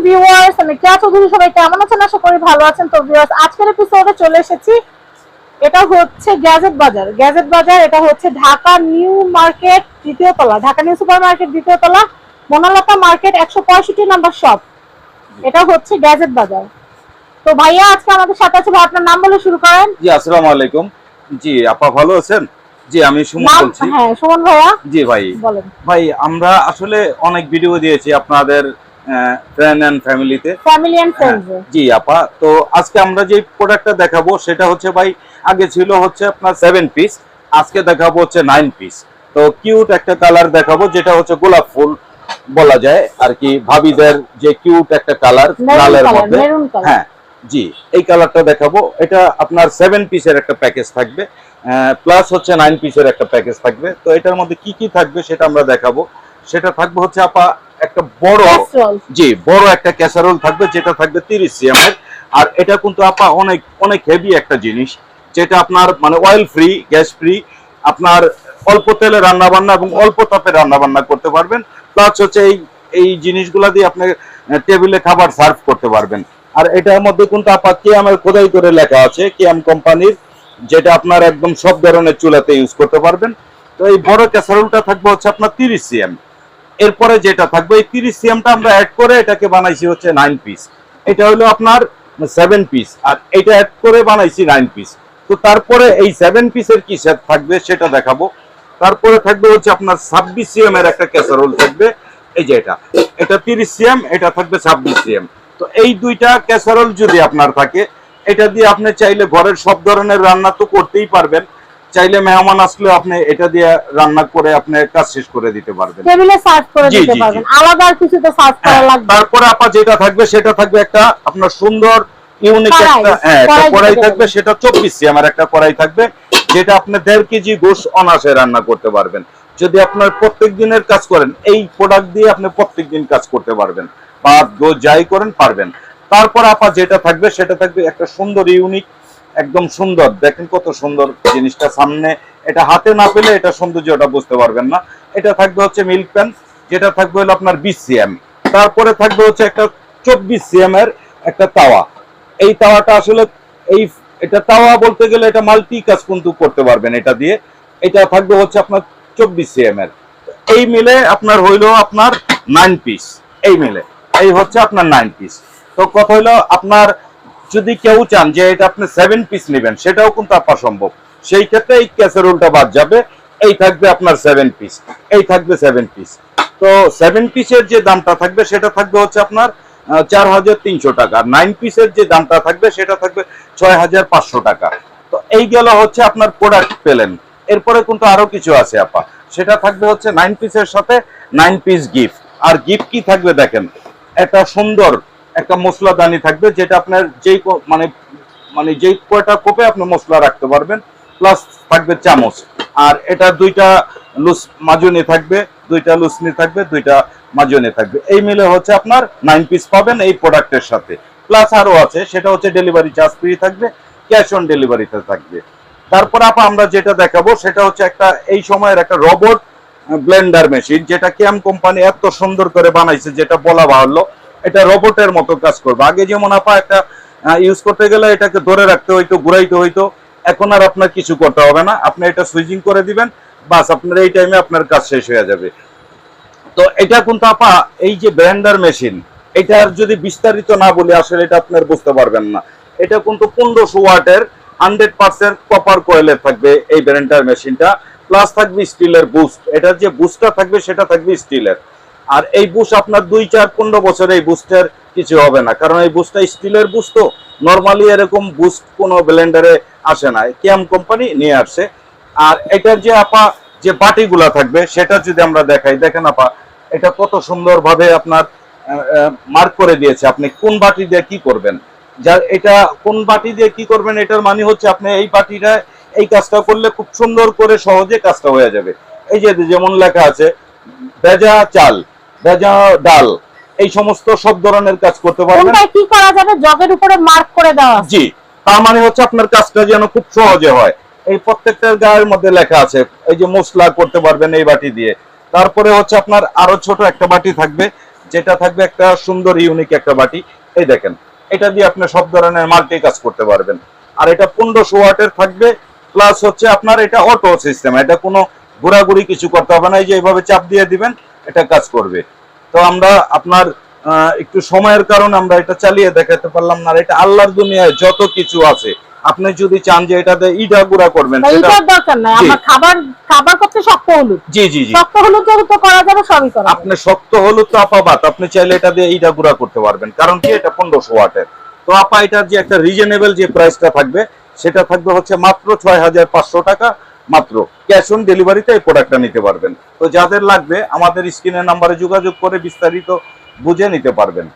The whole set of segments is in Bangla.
ভিউয়ার্স, আমি কেয়া চৌধুরী। সবাই কেমন আছেন? আশা করি ভালো আছেন। তো ভিউয়ার্স, আজকের এপিসোডে চলে এসেছি। এটা হচ্ছে গ্যাজেট বাজার। গ্যাজেট বাজার এটা হচ্ছে ঢাকা নিউ মার্কেট দ্বিতীয় তলা, ঢাকা নিউ সুপার মার্কেট দ্বিতীয় তলা, বনলতা মার্কেট 165 নাম্বার শপ। এটা হচ্ছে গ্যাজেট বাজার। তো ভাইয়া আজকে আমাদের সাথে আছে, ভাই আপনার নাম বলে শুরু করেন। জি, আসসালামু আলাইকুম। জি আপা, ভালো আছেন? জি, আমি সুমন বলছি। হ্যাঁ, সুমন ভাইয়া। জি ভাই, বলেন। ভাই আমরা আসলে অনেক ভিডিও দিয়েছি আপনাদের ফ্রেন্ড এন্ড ফ্যামিলিতে, ফ্যামিলি এন্ড ফ্রেন্ডস। জি আপা, তো আজকে আমরা যে প্রোডাক্টটা দেখাবো সেটা হচ্ছে ভাই, আগে ছিল হচ্ছে আপনার 7 পিস, আজকে দেখাবো হচ্ছে 9 পিস। তো কিউট একটা কালার দেখাবো, যেটা হচ্ছে গোলাপ ফুল বলা যায় আর কি, ভাবিদের যে কিউট একটা কালার লালের মধ্যে। হ্যাঁ জি, এই কালারটা দেখাবো। এটা আপনার 7 পিসের একটা প্যাকেজ থাকবে, প্লাস হচ্ছে 9 পিসের একটা প্যাকেজ থাকবে। তো এটার মধ্যে কি কি থাকবে সেটা আমরা দেখাবো। সেটা থাকবে হচ্ছে আপা একটা বড়, জি বড় একটা ক্যাসারোল থাকবে, যেটা থাকবে 30 সিএম এর। আর এটা কিন্তু আপা অনেক অনেক হেভি একটা জিনিস, যেটা আপনার মানে অয়েল ফ্রি, গ্যাস ফ্রি, আপনার অল্প তেলে রান্না বান্না এবং অল্প তাপে রান্না বান্না করতে পারবেন। প্লাস হচ্ছে এই জিনিসগুলা দিয়ে আপনি টেবিলে খাবার সার্ভ করতে পারবেন। আর এটার মধ্যে কিন্তু আপা কিয়ামের খোদাই করে লেখা আছে, কিয়াম কোম্পানির, যেটা আপনার একদম সব ধরনের চুলাতে ইউজ করতে পারবেন। তো এই বড় ক্যাসারোলটা থাকবে হচ্ছে আপনার 30 সিএম। এরপরে যেটা থাকবে এই 30 সিএমটা আমরা অ্যাড করে এটাকে বানাইছি হচ্ছে 9 পিস। এটা হলো আপনার 7 পিস, আর এটা অ্যাড করে বানাইছি 9 পিস। তো তারপরে এই 7 পিসের কি সেট থাকবে সেটা দেখাবো। তারপরে থাকবে হচ্ছে আপনার 26 সিএম এর একটা ক্যাসারোল থাকবে, এই যে এটা 30 সিএম, এটা থাকবে 26 সিএম। তো এই দুইটা ক্যাসারোল যদি আপনার থাকে, এটা দিয়ে আপনি চাইলে ঘরের সব ধরনের রান্না তো করতেই পারবেন, চাইলে মেহমান আসলে আপনি এটা দিয়ে রান্না করে আপনি কাজ শেষ করে দিতে পারবেন, টেবিলে সার্ভ করে দিতে পারবেন, আলাদা আর কিছু তো সার্ভ করা লাগবে। তারপরে আপা যেটা থাকবে সেটা থাকবে একটা আপনার সুন্দর ইউনিক একটা একটা কড়াই থাকবে, সেটা 24 সিএম এর একটা কড়াই থাকবে, যেটা আপনি 1.5 কেজি গোশ অনায়াসে রান্না করতে পারবেন। যদি আপনার প্রত্যেক দিনের কাজ করেন, এই প্রোডাক্ট দিয়ে আপনি প্রত্যেক দিন কাজ করতে পারবেন, বা যাই করেন পারবেন। তারপর আপা যেটা থাকবে সেটা থাকবে একটা সুন্দর ইউনিক, একদম সুন্দর, দেখেন কত সুন্দর জিনিসটা সামনে, এটা হাতে না পেলে এটা সৌন্দর্যটা বুঝতে পারবেন না। এটা থাকবে হচ্ছে মিল্ক প্যান, যেটা থাকবে হলো আপনার 20 সিএম। তারপরে থাকবে হচ্ছে একটা 24 সিএম এর একটা তাওয়া। এই তাওয়াটা আসলে এটা তাওয়া বলতে গেলে এটা মাল্টি কাজ কিন্তু করতে পারবেন এটা দিয়ে। এটা থাকবে হচ্ছে আপনার 24 সিএম এর। এই মিলে আপনার হইলো আপনার 9 পিস। এই মিলে এই হচ্ছে আপনার 9 পিস। তো কথা হইলো আপনার যদি কেউ চান যে এটা আপনি 7 পিস নেবেন, সেটাও কিন্তু আপা সম্ভব। সেই ক্ষেত্রে এই ক্যাসারোলটা বাদ যাবে, এই থাকবে আপনার 7 পিস, এই থাকবে 7 পিস। তো 7 পিসের যে দামটা থাকবে সেটা থাকবে হচ্ছে আপনার 4300 টাকা। 9 পিসের যে দামটা থাকবে সেটা থাকবে 6500 টাকা। তো এই গেল হচ্ছে আপনার প্রোডাক্ট পেলেন। এরপরে কিন্তু আরো কিছু আছে আপা, সেটা থাকবে হচ্ছে 9 পিসের সাথে 9 পিস গিফট। আর গিফট কি থাকবে দেখেন, একটা সুন্দর একটা মশলাদানি থাকবে, যেটা আপনার যেই মানে মানে যেই কয়টা কোপে আপনি মশলা রাখতে পারবেন। প্লাস থাকবে চামচ, আর এটা দুইটা লুস মাজুনি থাকবে, দুইটা লুসনি থাকবে, দুইটা মাজুনি থাকবে। এই মিলে হচ্ছে আপনার 9 পিস পাবেন এই প্রোডাক্টের সাথে। প্লাস আরো আছে, সেটা হচ্ছে ডেলিভারি চার্জ ফ্রি থাকবে, ক্যাশ অন ডেলিভারিতে থাকবে। তারপর আপা আমরা যেটা দেখাবো সেটা হচ্ছে একটা এই সময়ের একটা রোবট ব্লেন্ডার মেশিন, যেটা কিয়াম কোম্পানি এত সুন্দর করে বানাইছে, যেটা বলা বাহুল্য। এটা রোবটের মতো কাজ করবে। আগে যেমন আপা একটা ইউজ করতে গেলে এটাকে ধরে রাখতে হইতো, ঘুরাইতে হইতো, এখন আর আপনার কিছু করতে হবে না, আপনি এটা সুইচিং করে দিবেন, বাস আপনার এই টাইমে আপনার কাজ শেষ হয়ে যাবে। তো এটা কিন্তু আপা এই যে ব্লেন্ডার মেশিন, এটার যদি বিস্তারিত না বলি আসলে এটা আপনার বুঝতে পারবেন না। এটা কিন্তু 1500 ওয়াটের 100% কপার কয়েলের থাকবে এই ব্লেন্ডার মেশিনটা। প্লাস থাকবে স্টিলের বুস্ট, এটার যে বুস্টটা থাকবে সেটা থাকবে স্টিলের। আর এই বুস্ট আপনার 2-4-15 বছর এই বুস্টের কিছু হবে না, কারণ এই বুস্টটা স্টিলের বুস্ট। তো নর্মালি এরকম বুস্ট কোনো ব্লেন্ডারে আসে না, কিয়াম কোম্পানি নিয়ে আসছে। আর এটার যে আপা যে বাটিগুলা থাকবে সেটা যদি আমরা দেখাই, দেখেন আপা এটা কত সুন্দরভাবে আপনার মার্ক করে দিয়েছে, আপনি কোন বাটি দিয়ে কি করবেন। যার এটা কোন বাটি দিয়ে কি করবেন, এটার মানে হচ্ছে আপনি এই বাটিটা এই কাজটা করলে খুব সুন্দর করে সহজে কাজটা হয়ে যাবে। এই যে যেমন লেখা আছে ভেজা চাল, ভেজা ডাল, এই সমস্ত সব ধরনের কাজ করতে পারবেন। কোনটা কি করা যাবে জগের উপরে মার্ক করে দেওয়া, জি, তার মানে হচ্ছে আপনার কাজটা যেন খুব সহজে হয়। এই প্রত্যেকটার গায়ের মধ্যে লেখা আছে, এই যে মশলা করতে পারবেন এই বাটি দিয়ে। তারপরে হচ্ছে আপনার আরো ছোট একটা বাটি থাকবে, যেটা থাকবে একটা সুন্দর ইউনিক একটা বাটি। এই দেখেন, এটা দিয়ে আপনি সব ধরনের মাল্টি কাজ করতে পারবেন। আর এটা 1500 ওয়াটের থাকবে, প্লাস হচ্ছে আপনার এটা অটো সিস্টেম, এটা কোনো ঘোরাঘুরি কিছু করতে হবে না, এই যে এইভাবে চাপ দিয়ে দিবেন এটা কাজ করবে। তো আমরা আপনার একটু সময়ের কারণে আমরা এটা চালিয়ে দেখাতে পারলাম না। আর এটা আল্লাহর দুনিয়ায় যত কিছু আছে, আপনি যদি চান যে এটাতে ইটা গুঁড়া করবেন, এটার দরকার নাই, আমার খাবার করতে শক্ত হলুদ। জি জি জি, শক্ত হলুদ তো করা যাবে, সবই করা যাবে। আপনি শক্ত হলুদ তো আপাবাত আপনি চাইলে এটা দিয়ে ইটা গুঁড়া করতে পারবেন, কারণ কি এটা 1500 ওয়াটের। তো আপা এটার যে একটা রিজনেবল যে প্রাইসটা থাকবে, সেটা থাকবে হচ্ছে মাত্র 6500 টাকা, মাত্র ক্যাশ অন ডেলিভারিতে এই প্রোডাক্টটা নিতে পারবেন। তো যাদের লাগবে আমাদের স্ক্রিনের নাম্বারে যোগাযোগ করে বিস্তারিত বুঝে নিতে পারবেন।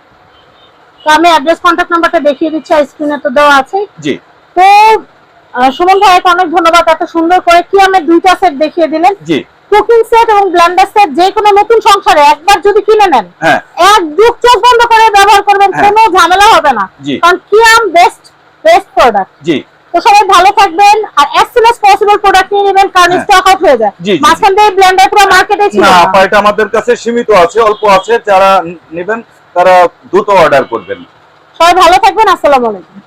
তো আমি অ্যাড্রেস কন্টাক্ট নাম্বারটা দেখিয়ে দিচ্ছি, স্ক্রিনে তো দেওয়া আছে। জি, তো সুমন ভাইকে অনেক ধন্যবাদ, এত সুন্দর করে কি আমি দুইটা সেট দেখিয়ে দিলেন। জি, কুকিং সেট এবং ব্লেন্ডার সেট যে কোনো নতুন সংসারে একবার যদি কিনে নেন, হ্যাঁ, এক যুগ চোখ বন্ধ করে ব্যবহার করবেন, কোনো ঝামেলা হবে না। কারণ কিয়াম বেস্ট প্রোডাক্ট। জি, তো সবাই ভালো থাকবেন, আর as soon as possible product নিয়ে নেবেন, কারণ স্টক আউট হয়ে যায়। মাঝখান দিয়ে ব্লেন্ডার পুরো মার্কেটে ছিল না, এটা আমাদের কাছে সীমিত আছে, অল্প আছে, যারা নেবেন তারা দ্রুত অর্ডার করবেন। সবাই ভালো থাকবেন, আসসালামু আলাইকুম।